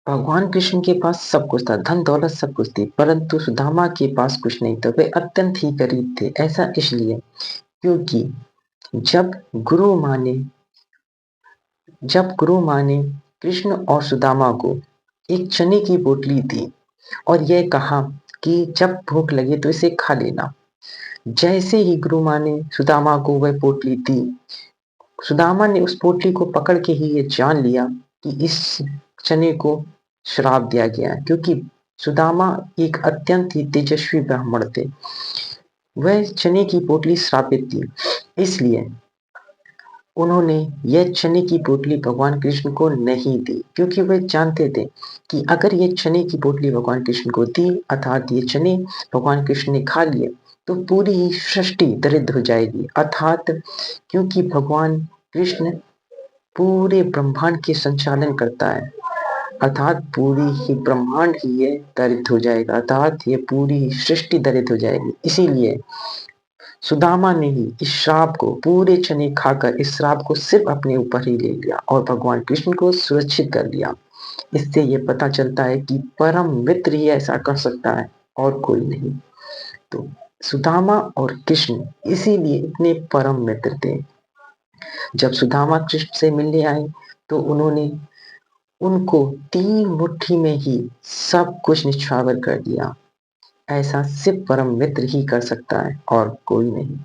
भगवान कृष्ण के पास सब कुछ था, धन दौलत सब कुछ थी, परंतु सुदामा के पास कुछ नहीं था। वे अत्यंत ही गरीब थे। ऐसा इसलिए क्योंकि जब गुरु माँ ने जब गुरु माँ ने कृष्ण और सुदामा को एक चने की पोटली दी और यह कहा कि जब भूख लगे तो इसे खा लेना। जैसे ही गुरु माँ ने सुदामा को वह पोटली दी, सुदामा ने उस पोटली को पकड़ के ही ये जान लिया कि इस चने को श्राप दिया गया है, क्योंकि सुदामा एक अत्यंत ही तेजस्वी ब्राह्मण थे। वह चने की पोटली श्रापित थी, इसलिए उन्होंने यह चने की पोटली भगवान कृष्ण को नहीं दी, क्योंकि वे जानते थे कि अगर ये चने की पोटली भगवान कृष्ण को दी, अर्थात ये चने भगवान कृष्ण ने खा लिए, तो पूरी ही सृष्टि दरिद्र हो जाएगी। अर्थात क्योंकि भगवान कृष्ण पूरे ब्रह्मांड के संचालन करता है, अर्थात पूरी ही ब्रह्मांड ही ये दरिद्र हो जाएगा, अर्थात ये पूरी सृष्टि दरिद्र हो जाएगी। इसीलिए सुदामा ने ही इस श्राप को, पूरे चने खाकर इस श्राप को सिर्फ अपने ऊपर ही ले लिया और भगवान कृष्ण को सुरक्षित कर लिया। इससे ये पता चलता है कि परम मित्र ही ऐसा कर सकता है और कोई नहीं। तो सुदामा और कृष्ण इसीलिए इतने परम मित्र थे। जब सुदामा कृष्ण से मिलने आए तो उन्होंने उनको तीन मुट्ठी में ही सब कुछ निछावर कर दिया। ऐसा सिर्फ परम मित्र ही कर सकता है और कोई नहीं।